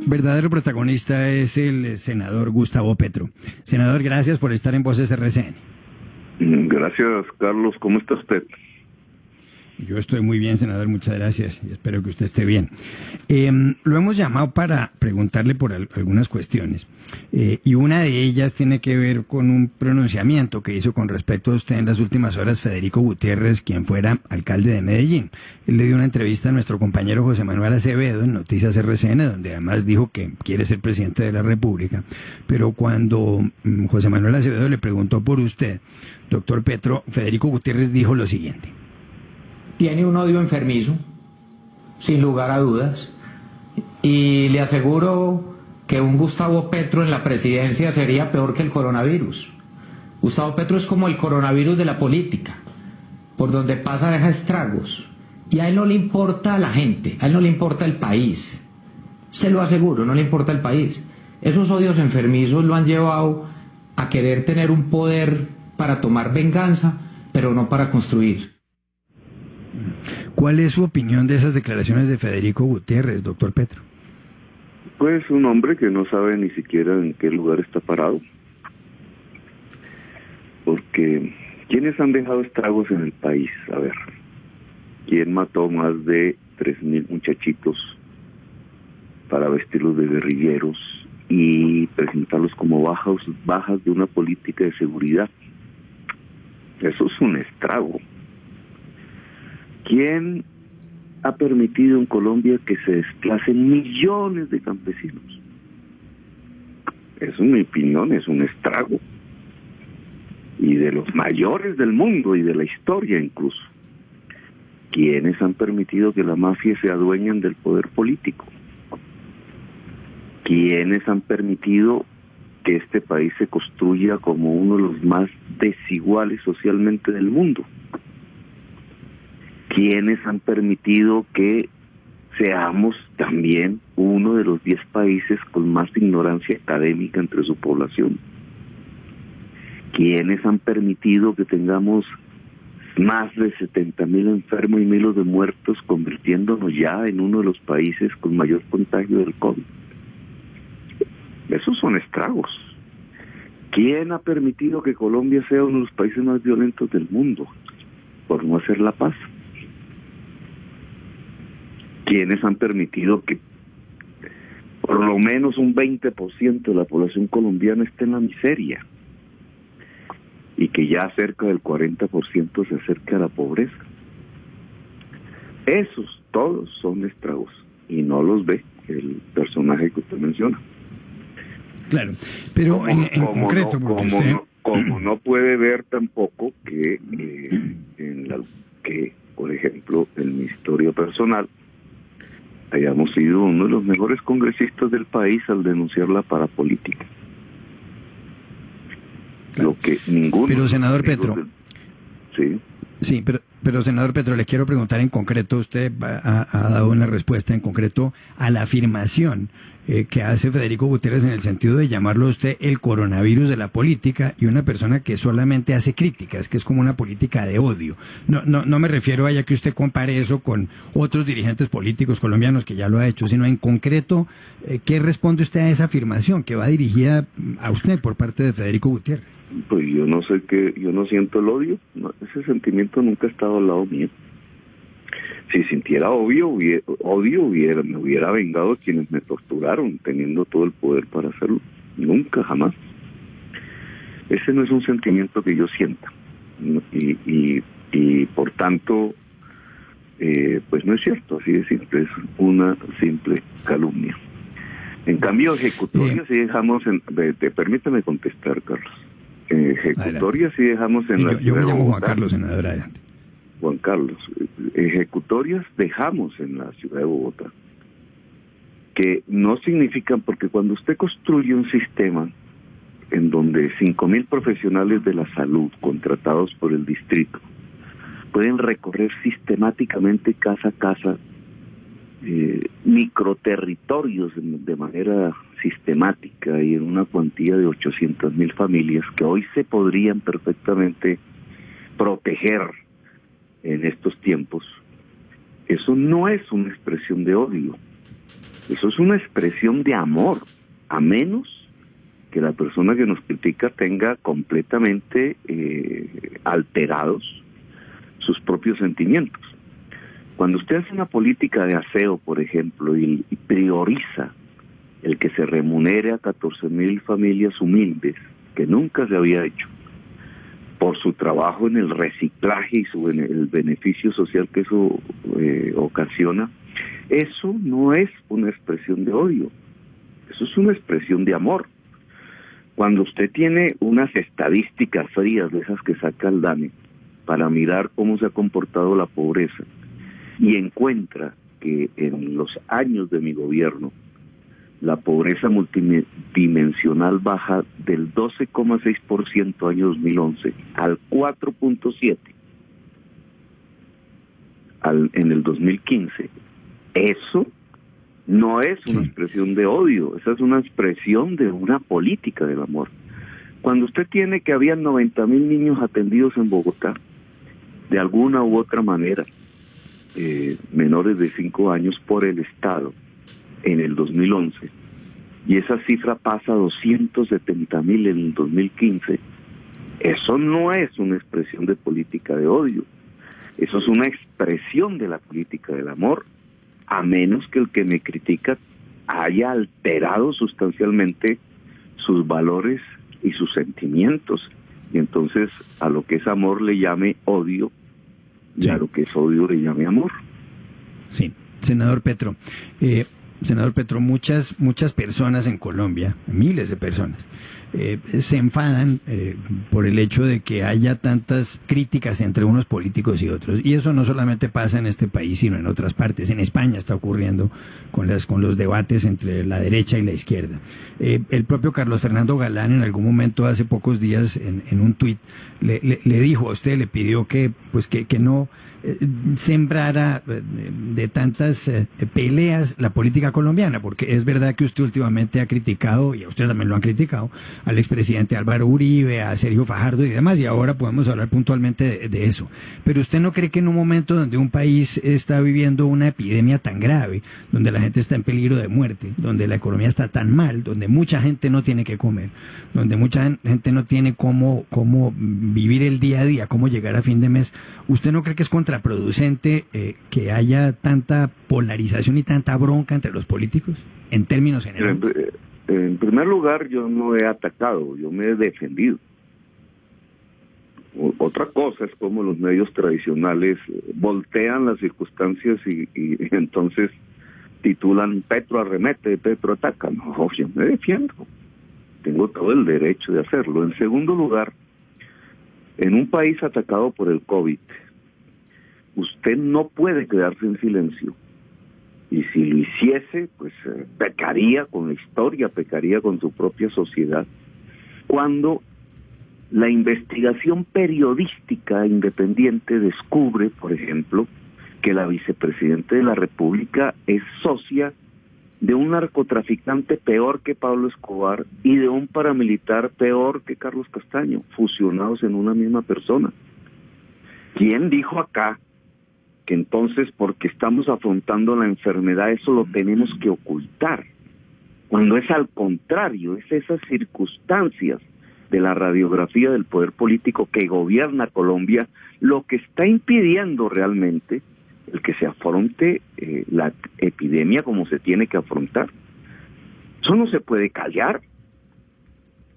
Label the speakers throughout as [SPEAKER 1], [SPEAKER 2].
[SPEAKER 1] verdadero protagonista es el senador Gustavo Petro. Senador, gracias por estar en Voces RCN.
[SPEAKER 2] Gracias, Carlos. ¿Cómo está usted?
[SPEAKER 1] Yo estoy muy bien, senador, muchas gracias y espero que usted esté bien. Lo hemos llamado para preguntarle por algunas cuestiones y una de ellas tiene que ver con un pronunciamiento que hizo con respecto a usted en las últimas horas Federico Gutiérrez, quien fuera alcalde de Medellín. Él le dio una entrevista a nuestro compañero José Manuel Acevedo en Noticias RCN, donde además dijo que quiere ser presidente de la República, pero cuando José Manuel Acevedo le preguntó por usted, doctor Petro, Federico Gutiérrez dijo lo siguiente.
[SPEAKER 3] Tiene un odio enfermizo, sin lugar a dudas, y le aseguro que un Gustavo Petro en la presidencia sería peor que el coronavirus. Gustavo Petro es como el coronavirus de la política, por donde pasa deja estragos, y a él no le importa la gente, a él no le importa el país, se lo aseguro, no le importa el país. Esos odios enfermizos lo han llevado a querer tener un poder para tomar venganza, pero no para construir.
[SPEAKER 1] ¿Cuál es su opinión de esas declaraciones de Federico Gutiérrez, doctor Petro?
[SPEAKER 2] Pues un hombre que no sabe ni siquiera en qué lugar está parado. Porque, ¿quiénes han dejado estragos en el país? A ver, ¿quién mató más de 3.000 muchachitos para vestirlos de guerrilleros y presentarlos como bajas de una política de seguridad? Eso es un estrago. ¿Quién ha permitido en Colombia que se desplacen millones de campesinos? Eso, en mi opinión, es un estrago. Y de los mayores del mundo y de la historia incluso. ¿Quiénes han permitido que la mafia se adueñen del poder político? ¿Quiénes han permitido que este país se construya como uno de los más desiguales socialmente del mundo? ¿Quiénes han permitido que seamos también uno de los 10 países con más ignorancia académica entre su población? ¿Quiénes han permitido que tengamos más de 70.000 enfermos y miles de muertos, convirtiéndonos ya en uno de los países con mayor contagio del COVID? Esos son estragos. ¿Quién ha permitido que Colombia sea uno de los países más violentos del mundo por no hacer la paz? ¿Quiénes han permitido que por lo menos un 20% de la población colombiana esté en la miseria y que ya cerca del 40% se acerque a la pobreza? Esos todos son estragos y no los ve el personaje que usted menciona.
[SPEAKER 1] Claro, pero en concreto,
[SPEAKER 2] como no puede ver tampoco que por ejemplo, en mi historia personal hayamos sido uno de los mejores congresistas del país al denunciar la parapolítica.
[SPEAKER 1] Claro.
[SPEAKER 2] Lo que ninguno...
[SPEAKER 1] Pero, senador Petro...
[SPEAKER 2] Sí,
[SPEAKER 1] pero senador Petro, le quiero preguntar en concreto, usted ha dado una respuesta en concreto a la afirmación que hace Federico Gutiérrez en el sentido de llamarlo a usted el coronavirus de la política y una persona que solamente hace críticas, que es como una política de odio. No me refiero a ya que usted compare eso con otros dirigentes políticos colombianos que ya lo ha hecho, sino en concreto, ¿qué responde usted a esa afirmación que va dirigida a usted por parte de Federico Gutiérrez?
[SPEAKER 2] Pues yo no siento el odio, no, ese sentimiento nunca ha estado al lado mío. Si sintiera odio, me hubiera vengado a quienes me torturaron, teniendo todo el poder para hacerlo. Nunca, jamás. Ese no es un sentimiento que yo sienta. Y por tanto, pues no es cierto, así de simple, es una simple calumnia. En cambio, ejecutoria sí dejamos permítame contestar, Carlos. Ejecutoria sí dejamos en la ciudad de Bogotá.
[SPEAKER 1] Yo me llamo Juan Carlos, senador, adelante.
[SPEAKER 2] Juan Carlos, ejecutorias dejamos en la ciudad de Bogotá, que no significan, porque cuando usted construye un sistema en donde 5.000 profesionales de la salud contratados por el distrito pueden recorrer sistemáticamente casa a casa microterritorios de manera sistemática y en una cuantía de 800.000 familias que hoy se podrían perfectamente proteger en estos tiempos, eso no es una expresión de odio, Eso es una expresión de amor, a menos que la persona que nos critica tenga completamente alterados sus propios sentimientos. Cuando usted hace una política de aseo, por ejemplo, y prioriza el que se remunere a 14,000 familias humildes, que nunca se había hecho, por su trabajo en el reciclaje y el beneficio social que eso ocasiona, eso no es una expresión de odio, eso es una expresión de amor. Cuando usted tiene unas estadísticas frías de esas que saca el DANE para mirar cómo se ha comportado la pobreza y encuentra que en los años de mi gobierno la pobreza multidimensional baja del 12,6% año 2011 al 4,7% en el 2015, eso no es una expresión de odio, esa es una expresión de una política del amor. Cuando usted tiene que había 90,000 niños atendidos en Bogotá, de alguna u otra manera, menores de 5 años por el Estado, en el 2011, y esa cifra pasa a 270,000 en el 2015, eso no es una expresión de política de odio, eso es una expresión de la política del amor, a menos que el que me critica haya alterado sustancialmente sus valores y sus sentimientos, y entonces a lo que es amor le llame odio, y a lo que es odio le llame amor.
[SPEAKER 1] Sí, senador Petro, muchas personas en Colombia, miles de personas, se enfadan por el hecho de que haya tantas críticas entre unos políticos y otros. Y eso no solamente pasa en este país, sino en otras partes. En España está ocurriendo con los debates entre la derecha y la izquierda. El propio Carlos Fernando Galán en algún momento hace pocos días en un tuit le dijo a usted, le pidió que no sembrara de tantas peleas la política colombiana, porque es verdad que usted últimamente ha criticado, y a usted también lo han criticado, al expresidente Álvaro Uribe, a Sergio Fajardo y demás, y ahora podemos hablar puntualmente de eso. Pero usted no cree que en un momento donde un país está viviendo una epidemia tan grave, donde la gente está en peligro de muerte, donde la economía está tan mal, donde mucha gente no tiene que comer, donde mucha gente no tiene cómo vivir el día a día, cómo llegar a fin de mes, ¿usted no cree que es contraproducente que haya tanta polarización y tanta bronca entre los políticos en términos generales?
[SPEAKER 2] En primer lugar, yo no he atacado, yo me he defendido. Otra cosa es como los medios tradicionales voltean las circunstancias y entonces titulan Petro arremete, Petro ataca. No, yo me defiendo. Tengo todo el derecho de hacerlo. En segundo lugar, en un país atacado por el COVID, usted no puede quedarse en silencio. Y si lo hiciese, pues pecaría con la historia, pecaría con su propia sociedad. Cuando la investigación periodística independiente descubre, por ejemplo, que la vicepresidenta de la República es socia de un narcotraficante peor que Pablo Escobar y de un paramilitar peor que Carlos Castaño, fusionados en una misma persona. ¿Quién dijo acá que entonces porque estamos afrontando la enfermedad eso lo tenemos que ocultar? Cuando es al contrario, es esas circunstancias de la radiografía del poder político que gobierna Colombia lo que está impidiendo realmente el que se afronte la epidemia como se tiene que afrontar. Eso no se puede callar.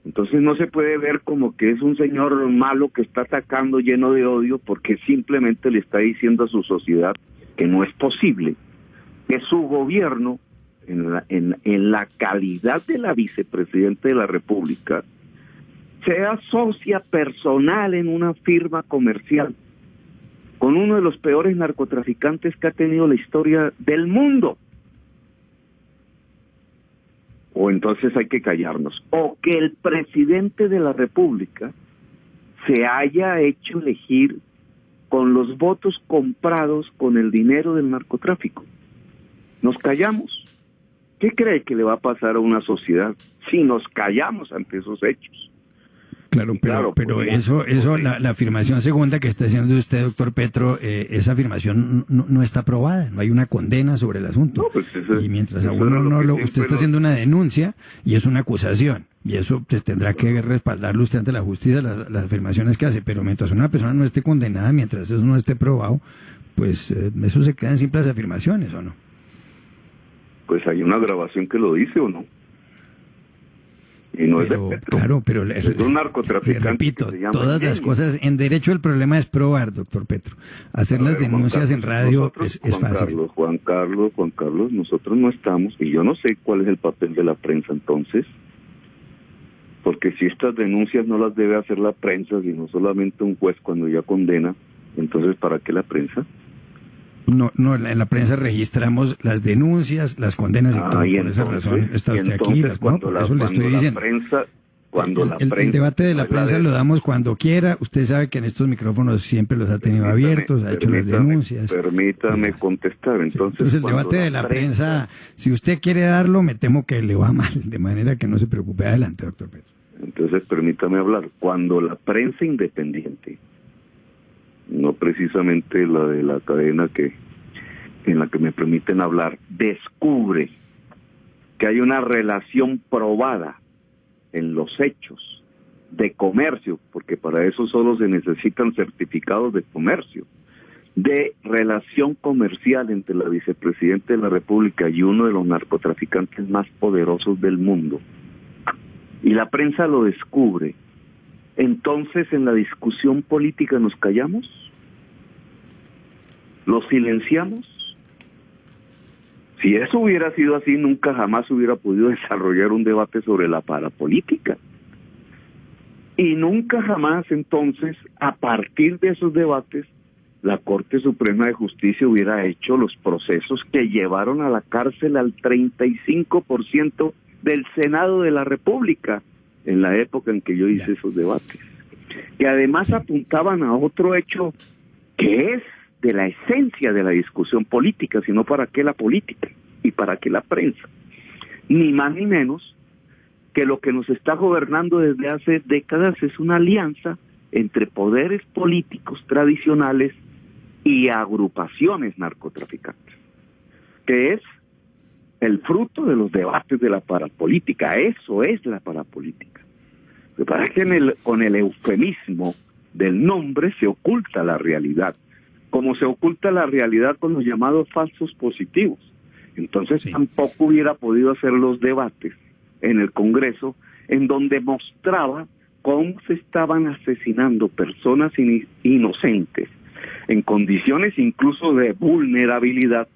[SPEAKER 2] Entonces no se puede ver como que es un señor malo que está atacando lleno de odio porque simplemente le está diciendo a su sociedad que no es posible que su gobierno, en la calidad de la vicepresidenta de la República, sea socia personal en una firma comercial con uno de los peores narcotraficantes que ha tenido la historia del mundo. O entonces hay que callarnos. O que el presidente de la República se haya hecho elegir con los votos comprados con el dinero del narcotráfico. ¿Nos callamos? ¿Qué cree que le va a pasar a una sociedad si nos callamos ante esos hechos?
[SPEAKER 1] Claro, pero eso, la afirmación segunda que está haciendo usted, doctor Petro, esa afirmación no está aprobada, no hay una condena sobre el asunto.
[SPEAKER 2] No, pues eso,
[SPEAKER 1] y mientras
[SPEAKER 2] eso
[SPEAKER 1] aún usted está
[SPEAKER 2] lo...
[SPEAKER 1] haciendo una denuncia y es una acusación, y eso pues, tendrá que respaldarlo usted ante la justicia las afirmaciones que hace, pero mientras una persona no esté condenada, mientras eso no esté probado, pues eso se queda en simples afirmaciones, ¿o no?
[SPEAKER 2] Pues hay una grabación que lo dice, ¿o no? Y no es de Petro.
[SPEAKER 1] Claro, pero
[SPEAKER 2] es un narcotraficante.
[SPEAKER 1] Le repito, todas las cosas en derecho el problema es probar, doctor Petro. Hacer las denuncias en radio es fácil.
[SPEAKER 2] Juan Carlos, nosotros no estamos, y yo no sé cuál es el papel de la prensa entonces, porque si estas denuncias no las debe hacer la prensa, sino solamente un juez cuando ya condena, entonces ¿para qué la prensa?
[SPEAKER 1] No, en la prensa registramos las denuncias, las condenas y todo. Por esa razón está usted aquí. Por eso le estoy diciendo. El debate de la prensa lo damos cuando quiera. Usted sabe que en estos micrófonos siempre los ha tenido abiertos, ha hecho las denuncias.
[SPEAKER 2] Permítame contestar. Entonces
[SPEAKER 1] el debate de la prensa, si usted quiere darlo, me temo que le va mal, de manera que no se preocupe. Adelante, doctor Petro.
[SPEAKER 2] Entonces permítame hablar. Cuando la prensa independiente, no precisamente la de la cadena en la que me permiten hablar, descubre que hay una relación probada en los hechos de comercio, porque para eso solo se necesitan certificados de comercio, de relación comercial entre la vicepresidenta de la República y uno de los narcotraficantes más poderosos del mundo, y la prensa lo descubre, entonces en la discusión política nos callamos, lo silenciamos. Si eso hubiera sido así, nunca jamás hubiera podido desarrollar un debate sobre la parapolítica. Y nunca jamás entonces, a partir de esos debates, la Corte Suprema de Justicia hubiera hecho los procesos que llevaron a la cárcel al 35% del Senado de la República, en la época en que yo hice esos debates. Que además apuntaban a otro hecho que es de la esencia de la discusión política, sino para qué la política y para qué la prensa. Ni más ni menos que lo que nos está gobernando desde hace décadas es una alianza entre poderes políticos tradicionales y agrupaciones narcotraficantes, que es el fruto de los debates de la parapolítica. Eso es la parapolítica. Lo que pasa es que con el eufemismo del nombre se oculta la realidad, como se oculta la realidad con los llamados falsos positivos. Entonces tampoco hubiera podido hacer los debates en el Congreso en donde mostraba cómo se estaban asesinando personas inocentes en condiciones incluso de vulnerabilidad,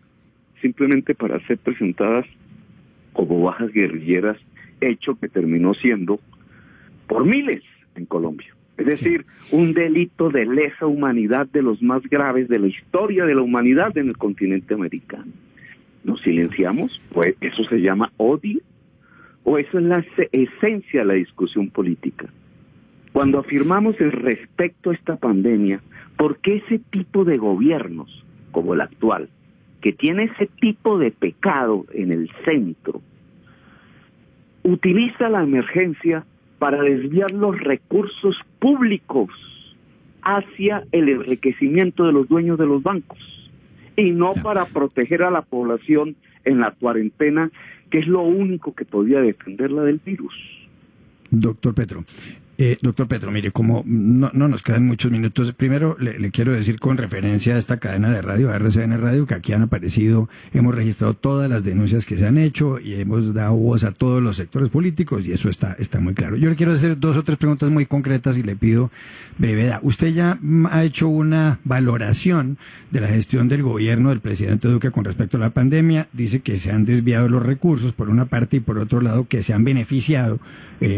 [SPEAKER 2] simplemente para ser presentadas como bajas guerrilleras, hecho que terminó siendo por miles en Colombia. Es decir, un delito de lesa humanidad de los más graves de la historia de la humanidad en el continente americano. ¿Nos silenciamos? Pues eso se llama odio, o eso es la esencia de la discusión política. Cuando afirmamos el respecto a esta pandemia, ¿por qué ese tipo de gobiernos, como el actual, que tiene ese tipo de pecado en el centro, utiliza la emergencia para desviar los recursos públicos hacia el enriquecimiento de los dueños de los bancos y no para proteger a la población en la cuarentena, que es lo único que podía defenderla del virus?
[SPEAKER 1] Doctor Petro, mire, como no nos quedan muchos minutos, primero le quiero decir con referencia a esta cadena de radio, a RCN Radio, que aquí han aparecido, hemos registrado todas las denuncias que se han hecho y hemos dado voz a todos los sectores políticos y eso está muy claro. Yo le quiero hacer 2 o 3 preguntas muy concretas y le pido brevedad. Usted ya ha hecho una valoración de la gestión del gobierno del presidente Duque con respecto a la pandemia, dice que se han desviado los recursos por una parte y por otro lado que se han beneficiado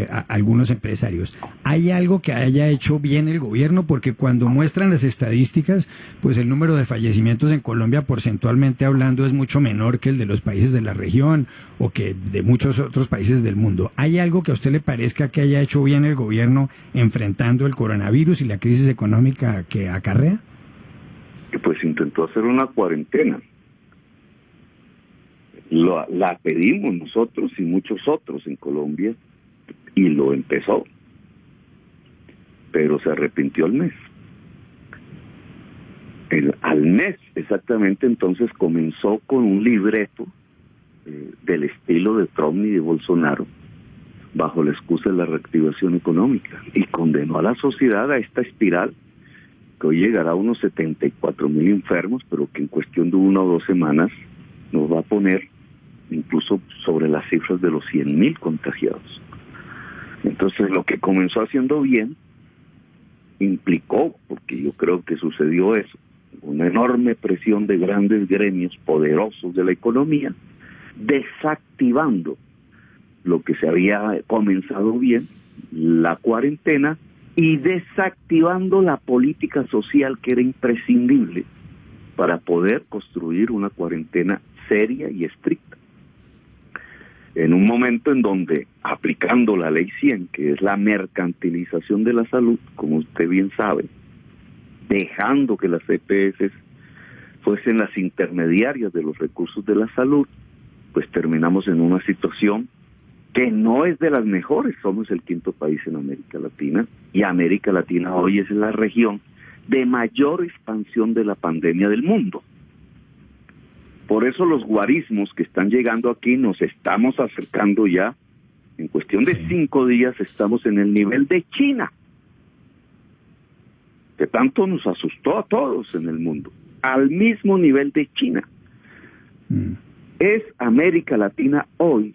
[SPEAKER 1] a algunos empresarios. ¿Hay algo que haya hecho bien el gobierno? Porque cuando muestran las estadísticas, pues el número de fallecimientos en Colombia, porcentualmente hablando, es mucho menor que el de los países de la región o que de muchos otros países del mundo. ¿Hay algo que a usted le parezca que haya hecho bien el gobierno enfrentando el coronavirus y la crisis económica que acarrea?
[SPEAKER 2] Pues intentó hacer una cuarentena. La pedimos nosotros y muchos otros en Colombia y lo empezó. pero se arrepintió al mes. Al mes, exactamente, entonces comenzó con un libreto del estilo de Trump y de Bolsonaro, bajo la excusa de la reactivación económica, y condenó a la sociedad a esta espiral que hoy llegará a unos 74,000 enfermos, pero que en cuestión de 1 o 2 semanas nos va a poner incluso sobre las cifras de los 100,000 contagiados. Entonces, lo que comenzó haciendo bien implicó, porque yo creo que sucedió eso, una enorme presión de grandes gremios poderosos de la economía, desactivando lo que se había comenzado bien, la cuarentena, y desactivando la política social que era imprescindible para poder construir una cuarentena seria y estricta. En un momento en donde, aplicando la ley 100, que es la mercantilización de la salud, como usted bien sabe, dejando que las EPS fuesen las intermediarias de los recursos de la salud, pues terminamos en una situación que no es de las mejores. Somos el 5º país en América Latina, y América Latina hoy es la región de mayor expansión de la pandemia del mundo. Por eso los guarismos que están llegando aquí, nos estamos acercando ya, en cuestión de 5 días estamos en el nivel de China, que tanto nos asustó a todos en el mundo, al mismo nivel de China. Es América Latina hoy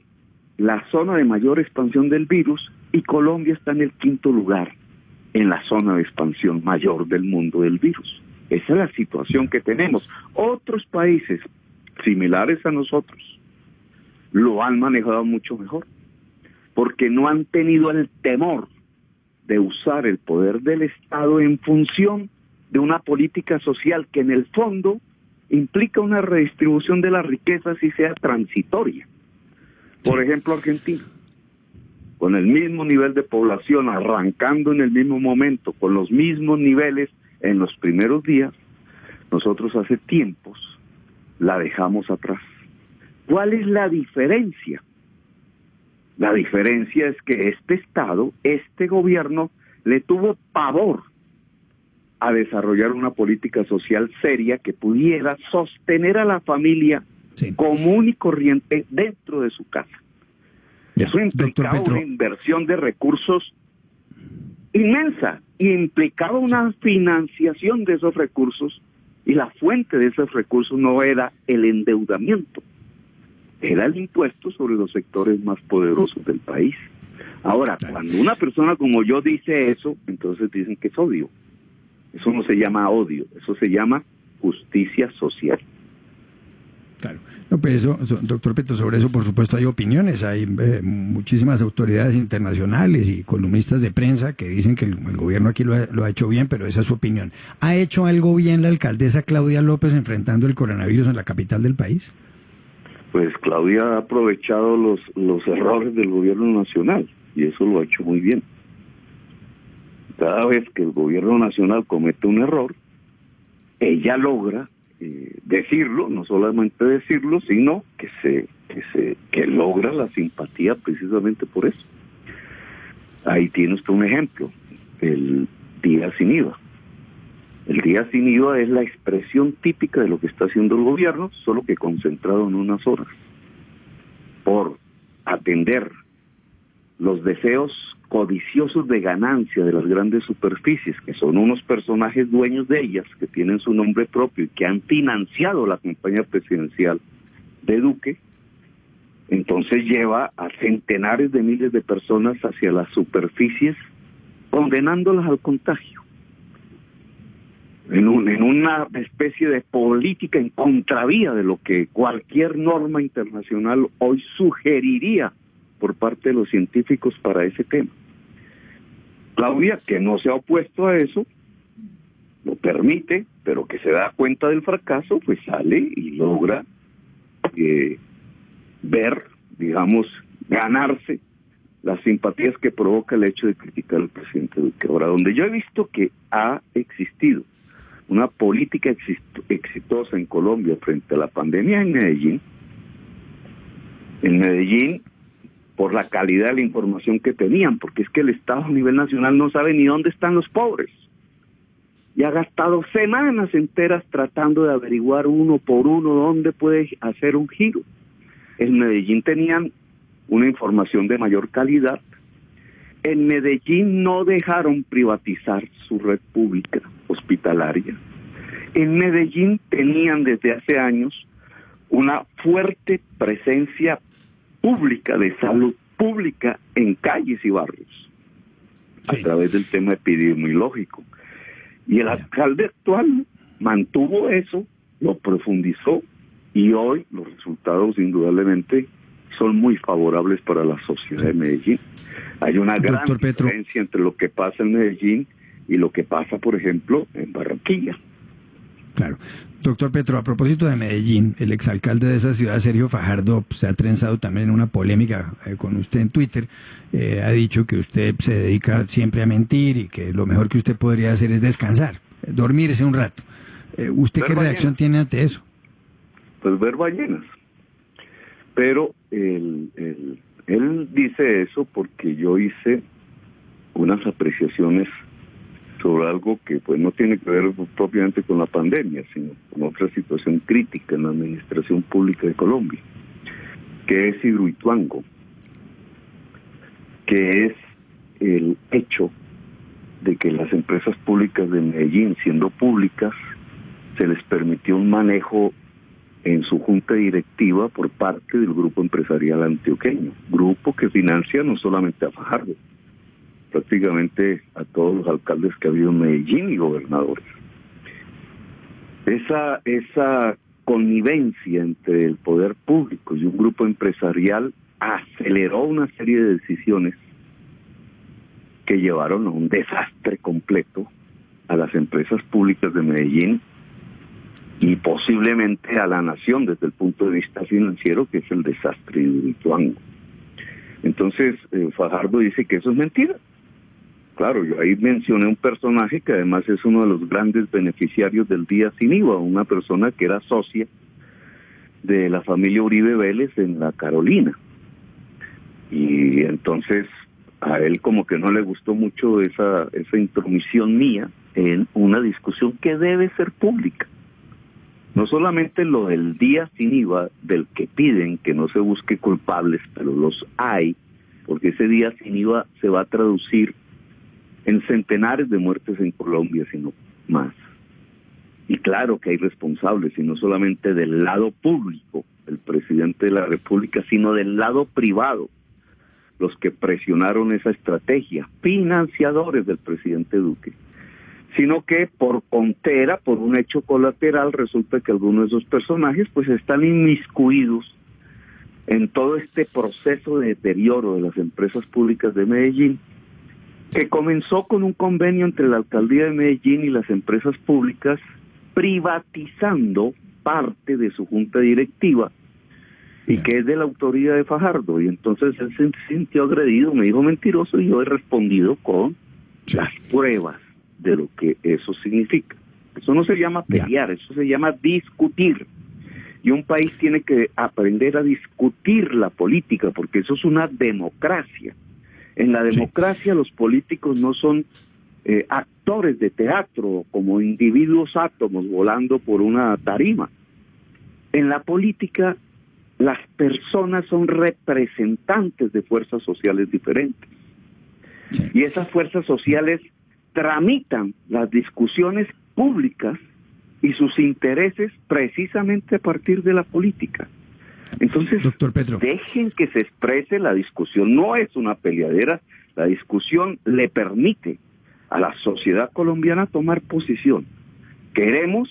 [SPEAKER 2] la zona de mayor expansión del virus, y Colombia está en el 5º lugar en la zona de expansión mayor del mundo del virus. Esa es la situación que tenemos. Otros países similares a nosotros lo han manejado mucho mejor, porque no han tenido el temor de usar el poder del Estado en función de una política social que en el fondo implica una redistribución de la riqueza, si sea transitoria. Por ejemplo, Argentina, con el mismo nivel de población, arrancando en el mismo momento, con los mismos niveles en los primeros días, nosotros hace tiempos la dejamos atrás. ¿Cuál es la diferencia? La diferencia es que este Estado, este gobierno, le tuvo pavor a desarrollar una política social seria que pudiera sostener a la familia común y corriente dentro de su casa. Eso implicaba una inversión de recursos inmensa, y implicaba una financiación de esos recursos, y la fuente de esos recursos no era el endeudamiento, era el impuesto sobre los sectores más poderosos del país. Ahora, cuando una persona como yo dice eso, entonces dicen que es odio. Eso no se llama odio, eso se llama justicia social.
[SPEAKER 1] Claro. No, pues eso, doctor Petro, sobre eso por supuesto hay opiniones, hay muchísimas autoridades internacionales y columnistas de prensa que dicen que el gobierno aquí lo ha hecho bien, pero esa es su opinión. ¿Ha hecho algo bien la alcaldesa Claudia López enfrentando el coronavirus en la capital del país?
[SPEAKER 2] Pues Claudia ha aprovechado los errores del gobierno nacional, y eso lo ha hecho muy bien. Cada vez que el gobierno nacional comete un error, ella logra decirlo, no solamente decirlo, sino que logra la simpatía precisamente por eso. Ahí tiene usted un ejemplo, el día sin IVA. El día sin IVA es la expresión típica de lo que está haciendo el gobierno, solo que concentrado en unas horas, por atender los deseos codiciosos de ganancia de las grandes superficies, que son unos personajes dueños de ellas, que tienen su nombre propio y que han financiado la campaña presidencial de Duque. Entonces lleva a centenares de miles de personas hacia las superficies, condenándolas al contagio, en una especie de política en contravía de lo que cualquier norma internacional hoy sugeriría por parte de los científicos para ese tema. Claudia, que no se ha opuesto a eso, lo permite, pero que se da cuenta del fracaso, pues sale y logra ver, digamos, ganarse las simpatías que provoca el hecho de criticar al presidente Duque. Ahora, donde yo he visto que ha existido una política exitosa en Colombia frente a la pandemia, en Medellín, por la calidad de la información que tenían, porque es que el Estado a nivel nacional no sabe ni dónde están los pobres. Y ha gastado semanas enteras tratando de averiguar uno por uno dónde puede hacer un giro. En Medellín tenían una información de mayor calidad. En Medellín no dejaron privatizar su red pública hospitalaria. En Medellín tenían desde hace años una fuerte presencia pública de salud pública en calles y barrios, a través del tema epidemiológico. Y el alcalde actual mantuvo eso, lo profundizó, y hoy los resultados indudablemente son muy favorables para la sociedad de Medellín. Hay una gran diferencia entre lo que pasa en Medellín y lo que pasa, por ejemplo, en Barranquilla.
[SPEAKER 1] Claro. Doctor Petro, a propósito de Medellín, el exalcalde de esa ciudad, Sergio Fajardo, se ha trenzado también en una polémica con usted en Twitter. Ha dicho que usted se dedica siempre a mentir y que lo mejor que usted podría hacer es descansar, dormirse un rato. ¿Usted qué reacción tiene ante eso?
[SPEAKER 2] Pues ver ballenas. Pero él dice eso porque yo hice unas apreciaciones sobre algo que pues no tiene que ver propiamente con la pandemia, sino con otra situación crítica en la administración pública de Colombia, que es Hidroituango, que es el hecho de que las empresas públicas de Medellín, siendo públicas, se les permitió un manejo en su junta directiva por parte del grupo empresarial antioqueño, grupo que financia no solamente a Fajardo, prácticamente a todos los alcaldes que ha habido en Medellín y gobernadores. Esa connivencia entre el poder público y un grupo empresarial aceleró una serie de decisiones que llevaron a un desastre completo a las empresas públicas de Medellín y posiblemente a la nación desde el punto de vista financiero, que es el desastre de Hidroituango. Entonces, Fajardo dice que eso es mentira. Claro, yo ahí mencioné un personaje que además es uno de los grandes beneficiarios del día sin IVA, una persona que era socia de la familia Uribe Vélez en la Carolina. Y entonces a él como que no le gustó mucho esa intromisión mía en una discusión que debe ser pública. No solamente lo del día sin IVA, del que piden que no se busque culpables, pero los hay, porque ese día sin IVA se va a traducir en centenares de muertes en Colombia, sino más. Y claro que hay responsables, y no solamente del lado público, el presidente de la República, sino del lado privado, los que presionaron esa estrategia, financiadores del presidente Duque. Sino que por contera, por un hecho colateral, resulta que algunos de esos personajes pues están inmiscuidos en todo este proceso de deterioro de las empresas públicas de Medellín, que comenzó con un convenio entre la alcaldía de Medellín y las empresas públicas, privatizando parte de su junta directiva y que es de la autoría de Fajardo. Y entonces él se sintió agredido, me dijo mentiroso, y yo he respondido con las pruebas de lo que eso significa. Eso no se llama pelear, eso se llama discutir. Y un país tiene que aprender a discutir la política, porque eso es una democracia. En la democracia los políticos no son actores de teatro, como individuos átomos volando por una tarima. En la política las personas son representantes de fuerzas sociales diferentes. Y esas fuerzas sociales tramitan las discusiones públicas y sus intereses precisamente a partir de la política. Entonces,
[SPEAKER 1] Doctor Petro,
[SPEAKER 2] dejen que se exprese la discusión. No es una peleadera, la discusión le permite a la sociedad colombiana tomar posición. ¿Queremos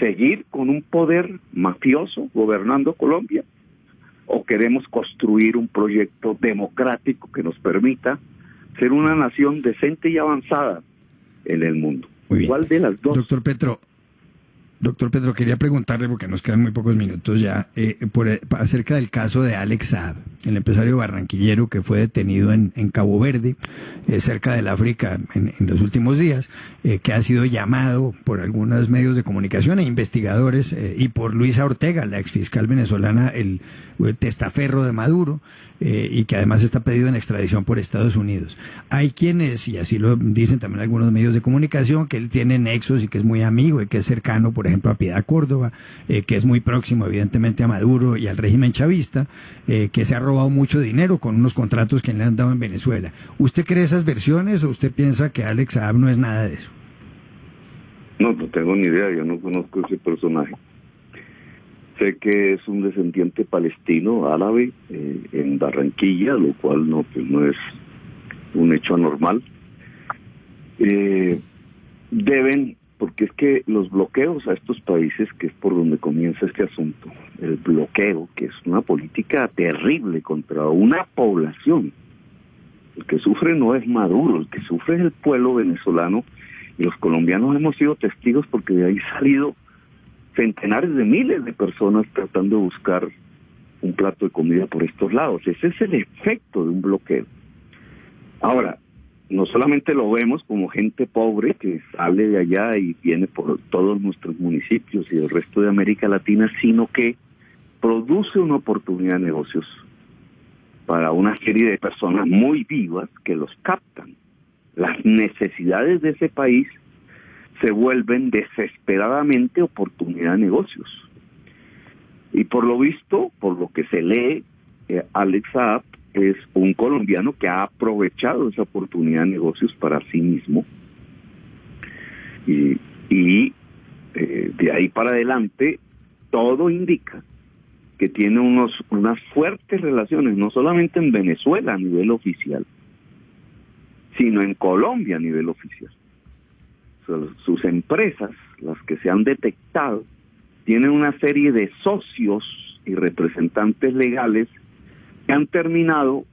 [SPEAKER 2] seguir con un poder mafioso gobernando Colombia? ¿O queremos construir un proyecto democrático que nos permita ser una nación decente y avanzada en el mundo?
[SPEAKER 1] Muy bien.
[SPEAKER 2] ¿Cuál de las dos?
[SPEAKER 1] Doctor Petro, quería preguntarle, porque nos quedan muy pocos minutos ya, acerca del caso de Alex Saab, el empresario barranquillero que fue detenido en Cabo Verde, cerca del África, en los últimos días, que ha sido llamado por algunos medios de comunicación e investigadores, y por Luisa Ortega, la exfiscal venezolana, el testaferro de Maduro, y que además está pedido en extradición por Estados Unidos. Hay quienes, y así lo dicen también algunos medios de comunicación, que él tiene nexos y que es muy amigo y que es cercano, por ejemplo, a Piedad Córdoba, que es muy próximo, evidentemente, a Maduro y al régimen chavista, que se ha robado mucho dinero con unos contratos que le han dado en Venezuela. ¿Usted cree esas versiones o usted piensa que Alex Saab no es nada de eso?
[SPEAKER 2] No tengo ni idea, yo no conozco ese personaje. Sé que es un descendiente palestino árabe en Barranquilla, lo cual no es un hecho anormal. Deben, porque es que los bloqueos a estos países, que es por donde comienza este asunto, el bloqueo, que es una política terrible contra una población. El que sufre no es Maduro, el que sufre es el pueblo venezolano, y los colombianos hemos sido testigos porque de ahí han salido centenares de miles de personas tratando de buscar un plato de comida por estos lados. Ese es el efecto de un bloqueo. Ahora, no solamente lo vemos como gente pobre que sale de allá y viene por todos nuestros municipios y el resto de América Latina, sino que produce una oportunidad de negocios para una serie de personas muy vivas que los captan. Las necesidades de ese país se vuelven desesperadamente oportunidad de negocios. Y por lo visto, por lo que se lee, Alex Saab es un colombiano que ha aprovechado esa oportunidad de negocios para sí mismo. Y de ahí para adelante, todo indica que tiene unas fuertes relaciones, no solamente en Venezuela a nivel oficial, sino en Colombia a nivel oficial. Sus empresas, las que se han detectado, tienen una serie de socios y representantes legales que han terminado,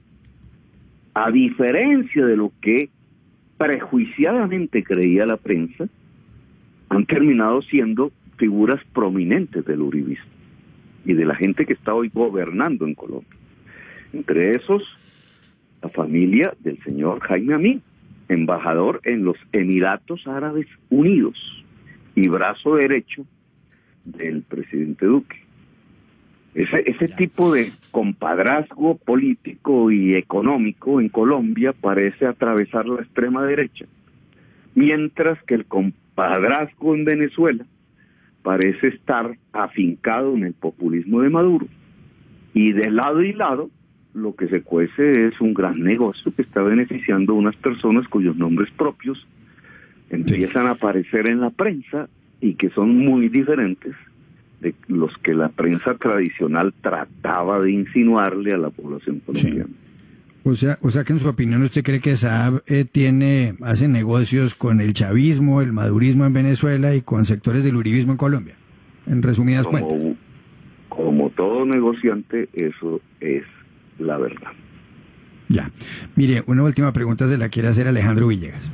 [SPEAKER 2] a diferencia de lo que prejuiciadamente creía la prensa, han terminado siendo figuras prominentes del uribismo y de la gente que está hoy gobernando en Colombia. Entre esos, la familia del señor Jaime Amín, embajador en los Emiratos Árabes Unidos y brazo derecho del presidente Duque. Ese tipo de compadrazgo político y económico en Colombia parece atravesar la extrema derecha, mientras que el compadrazgo en Venezuela parece estar afincado en el populismo de Maduro. Y de lado y lado, lo que se cuece es un gran negocio que está beneficiando a unas personas cuyos nombres propios empiezan a aparecer en la prensa y que son muy diferentes de los que la prensa tradicional trataba de insinuarle a la población colombiana.
[SPEAKER 1] Sí. O sea que en su opinión usted cree que Saab hace negocios con el chavismo, el madurismo en Venezuela y con sectores del uribismo en Colombia, en resumidas cuentas.
[SPEAKER 2] Como todo negociante, eso es la verdad.
[SPEAKER 1] Ya. Mire, una última pregunta se la quiere hacer Alejandro Villegas.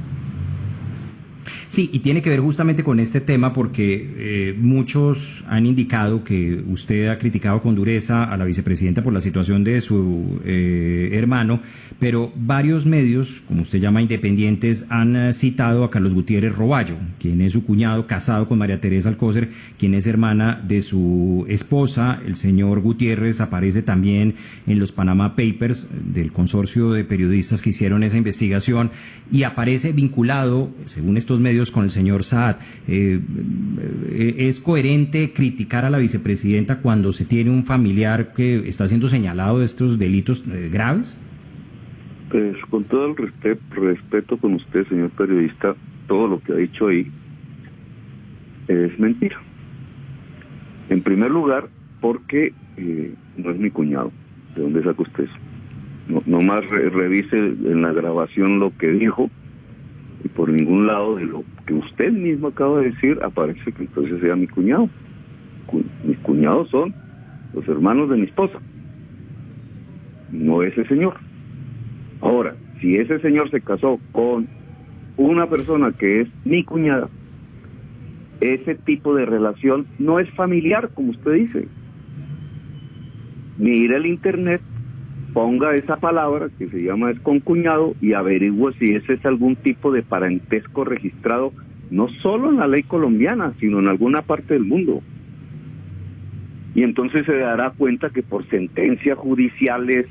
[SPEAKER 4] Sí, y tiene que ver justamente con este tema porque muchos han indicado que usted ha criticado con dureza a la vicepresidenta por la situación de su hermano, pero varios medios, como usted llama independientes, han citado a Carlos Gutiérrez Roballo, quien es su cuñado casado con María Teresa Alcócer, quien es hermana de su esposa. El señor Gutiérrez aparece también en los Panama Papers del consorcio de periodistas que hicieron esa investigación y aparece vinculado, según estos medios, con el señor Saad. ¿Es coherente criticar a la vicepresidenta cuando se tiene un familiar que está siendo señalado de estos delitos graves?
[SPEAKER 2] Pues con todo el respeto con usted, señor periodista, todo lo que ha dicho ahí es mentira. En primer lugar, porque no es mi cuñado. ¿De dónde saca usted eso? No más revise en la grabación lo que dijo, y por ningún lado de lo que usted mismo acaba de decir aparece que entonces sea mi cuñado. Mis cuñados son los hermanos de mi esposa, no ese señor. Ahora, si ese señor se casó con una persona que es mi cuñada, ese tipo de relación no es familiar, como usted dice. Mire el internet, ponga esa palabra que se llama es concuñado y averigüe si ese es algún tipo de parentesco registrado, no solo en la ley colombiana, sino en alguna parte del mundo. Y entonces se dará cuenta que por sentencias judiciales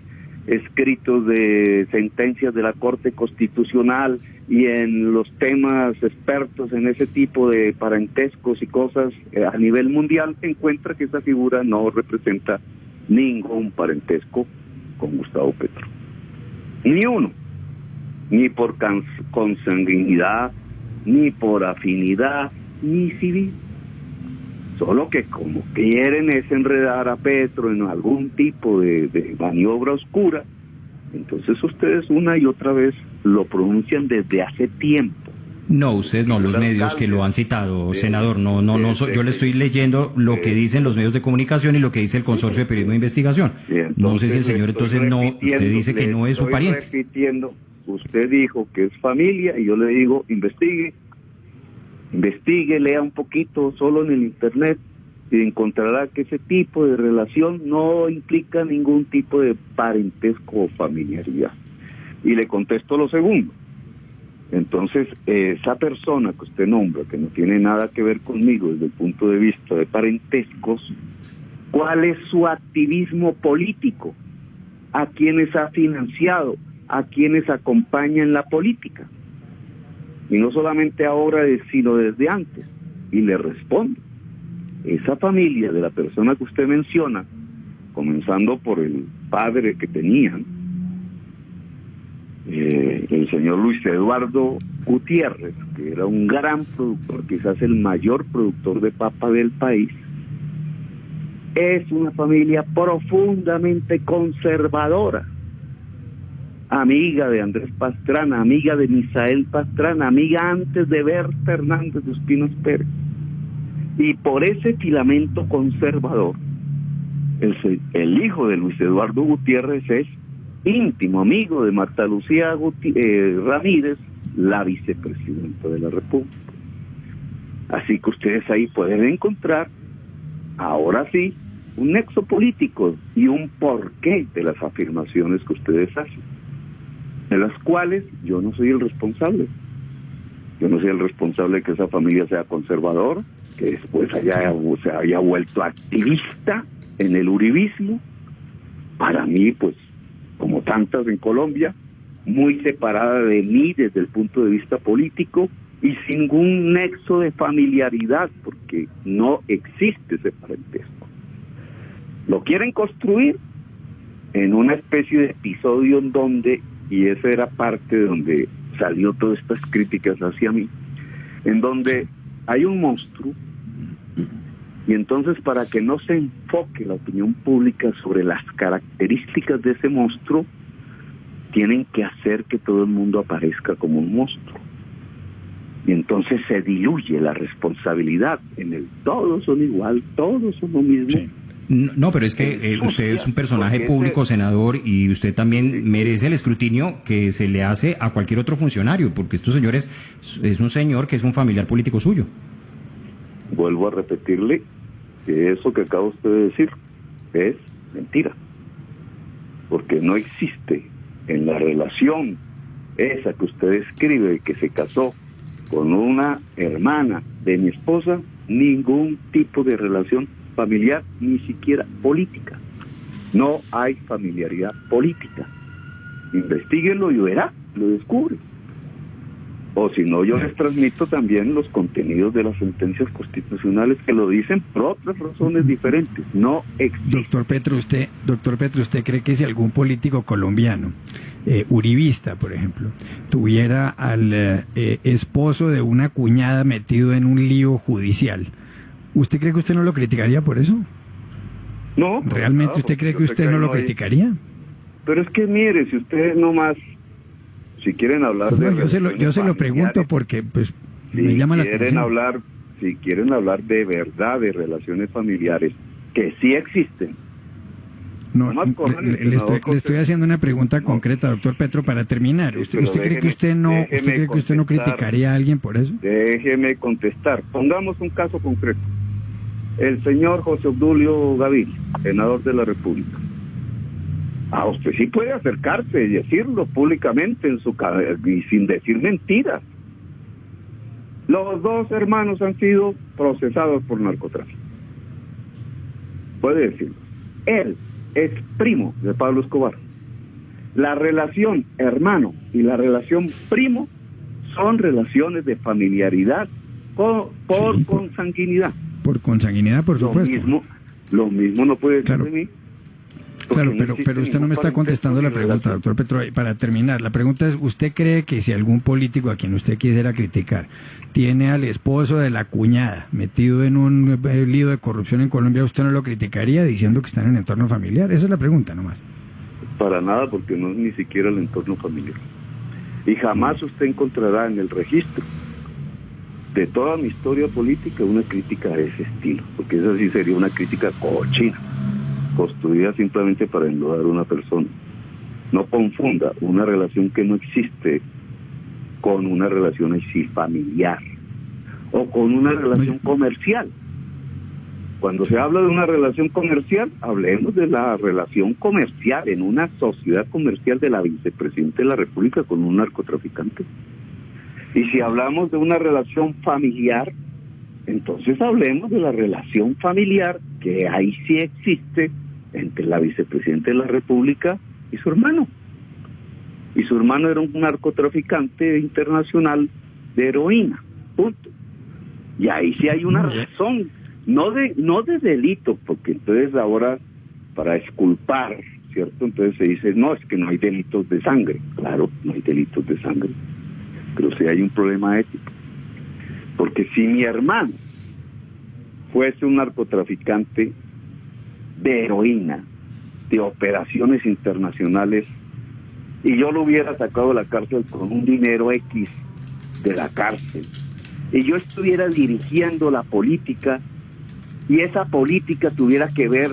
[SPEAKER 2] escritos de sentencias de la Corte Constitucional y en los temas expertos en ese tipo de parentescos y cosas a nivel mundial, encuentra que esa figura no representa ningún parentesco con Gustavo Petro. Ni uno. Ni por consanguinidad, ni por afinidad, ni civil. Solo que como quieren es enredar a Petro en algún tipo de maniobra oscura, entonces ustedes una y otra vez lo pronuncian desde hace tiempo.
[SPEAKER 4] No, ustedes no, los medios que lo han citado, senador, yo le estoy leyendo lo que dicen los medios de comunicación y lo que dice el Consorcio de Periodismo de Investigación. No sé si el señor entonces no, usted dice que no es su pariente.
[SPEAKER 2] Repitiendo, usted dijo que es familia y yo le digo, investigue, lea un poquito solo en el internet y encontrará que ese tipo de relación no implica ningún tipo de parentesco o familiaridad. Y le contesto lo segundo. Entonces, esa persona que usted nombra, que no tiene nada que ver conmigo desde el punto de vista de parentescos, ¿cuál es su activismo político? ¿A quiénes ha financiado? ¿A quiénes acompaña en la política? Y no solamente ahora, sino desde antes. Y le respondo, esa familia de la persona que usted menciona, comenzando por el padre que tenían, el señor Luis Eduardo Gutiérrez, que era un gran productor, quizás el mayor productor de papa del país, es una familia profundamente conservadora, amiga de Andrés Pastrana, amiga de Misael Pastrana, amiga antes de Berta Hernández de Ospinos Pérez. Y por ese filamento conservador, el hijo de Luis Eduardo Gutiérrez es íntimo amigo de Marta Lucía Ramírez, la vicepresidenta de la República. Así que ustedes ahí pueden encontrar, ahora sí, un nexo político y un porqué de las afirmaciones que ustedes hacen, de las cuales yo no soy el responsable. Yo no soy el responsable de que esa familia sea conservadora, que después se haya vuelto activista en el uribismo. Para mí, pues, como tantas en Colombia, muy separada de mí desde el punto de vista político y sin ningún nexo de familiaridad, porque no existe ese parentesco. Lo quieren construir en una especie de episodio en donde, y esa era parte de donde salió todas estas críticas hacia mí, en donde hay un monstruo, y entonces para que no se enfoque la opinión pública sobre las características de ese monstruo, tienen que hacer que todo el mundo aparezca como un monstruo. Y entonces se diluye la responsabilidad en el todos son igual, todos son lo mismo.
[SPEAKER 4] Sí. No, pero es que usted es un personaje público, senador, y usted también merece el escrutinio que se le hace a cualquier otro funcionario, porque estos señores es un señor que es un familiar político suyo.
[SPEAKER 2] Vuelvo a repetirle que eso que acaba usted de decir es mentira, porque no existe en la relación esa que usted describe, que se casó con una hermana de mi esposa, ningún tipo de relación familiar, ni siquiera política. No hay familiaridad política. Investíguenlo y verá, lo descubre. O si no, yo les transmito también los contenidos de las sentencias constitucionales que lo dicen por otras razones diferentes. No existe.
[SPEAKER 1] Doctor Petro, ¿usted cree que si algún político colombiano, uribista, por ejemplo, tuviera al esposo de una cuñada metido en un lío judicial, ¿usted cree que usted no lo criticaría por eso?
[SPEAKER 2] No.
[SPEAKER 1] ¿Realmente usted cree que usted no lo criticaría?
[SPEAKER 2] Pero es que mire, si ustedes nomás, si quieren hablar de...
[SPEAKER 1] Yo se lo pregunto porque pues me llama la atención.
[SPEAKER 2] Si quieren hablar de verdad de relaciones familiares, que sí existen.
[SPEAKER 1] No, le estoy haciendo una pregunta concreta, doctor Petro, para terminar. ¿Usted cree que usted no criticaría a alguien por eso?
[SPEAKER 2] Déjeme contestar. Pongamos un caso concreto. El señor José Obdulio Gaviria, senador de la República. A usted sí puede acercarse y decirlo públicamente y sin decir mentiras. Los dos hermanos han sido procesados por narcotráfico. Puede decirlo. Él es primo de Pablo Escobar. La relación hermano y la relación primo son relaciones de familiaridad por consanguinidad.
[SPEAKER 1] Por consanguinidad, por supuesto.
[SPEAKER 2] Lo mismo no puede decir de mí.
[SPEAKER 1] Claro, pero usted no me está contestando la pregunta, doctor Petro. Para terminar, la pregunta es, ¿usted cree que si algún político a quien usted quisiera criticar tiene al esposo de la cuñada metido en un lío de corrupción en Colombia, usted no lo criticaría diciendo que está en el entorno familiar? Esa es la pregunta nomás.
[SPEAKER 2] Para nada, porque no es ni siquiera el entorno familiar. Y jamás usted encontrará en el registro de toda mi historia política una crítica de ese estilo, porque esa sí sería una crítica cochina, construida simplemente para enlodar a una persona. No confunda una relación que no existe con una relación así familiar o con una relación comercial. Cuando se habla de una relación comercial, hablemos de la relación comercial en una sociedad comercial de la vicepresidenta de la República con un narcotraficante. Y si hablamos de una relación familiar, entonces hablemos de la relación familiar que ahí sí existe entre la vicepresidenta de la República y su hermano. Y su hermano era un narcotraficante internacional de heroína, punto. Y ahí sí hay una razón, no de delito, porque entonces ahora para exculpar, ¿cierto? Entonces se dice, no, es que no hay delitos de sangre. Claro, no hay delitos de sangre, pero sí hay un problema ético. Porque si mi hermano fuese un narcotraficante de heroína, de operaciones internacionales, y yo lo hubiera sacado de la cárcel con un dinero X de la cárcel, y yo estuviera dirigiendo la política, y esa política tuviera que ver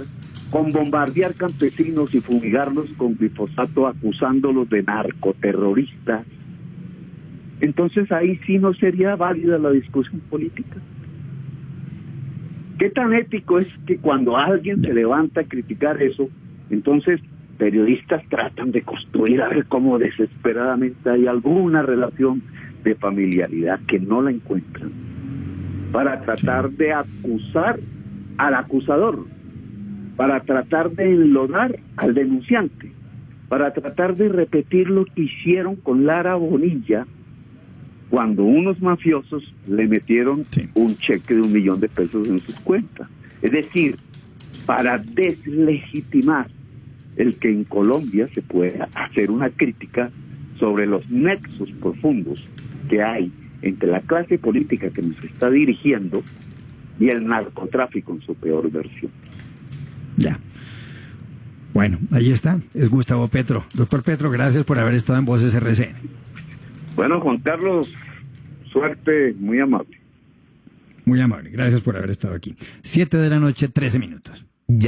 [SPEAKER 2] con bombardear campesinos y fumigarlos con glifosato, acusándolos de narcoterroristas, entonces ahí sí no sería válida la discusión política. ¿Qué tan ético es que cuando alguien se levanta a criticar eso, entonces periodistas tratan de construir a ver cómo desesperadamente hay alguna relación de familiaridad que no la encuentran, para tratar de acusar al acusador, para tratar de enlodar al denunciante, para tratar de repetir lo que hicieron con Lara Bonilla cuando unos mafiosos le metieron un cheque de $1 millón en sus cuentas? Es decir, para deslegitimar el que en Colombia se pueda hacer una crítica sobre los nexos profundos que hay entre la clase política que nos está dirigiendo y el narcotráfico en su peor versión.
[SPEAKER 1] Ya. Bueno, ahí está. Es Gustavo Petro. Doctor Petro, gracias por haber estado en Voces RCN.
[SPEAKER 2] Bueno, Juan Carlos, suerte, muy amable.
[SPEAKER 1] Muy amable. Gracias por haber estado aquí. 7 de la noche, 13 minutos. Ya.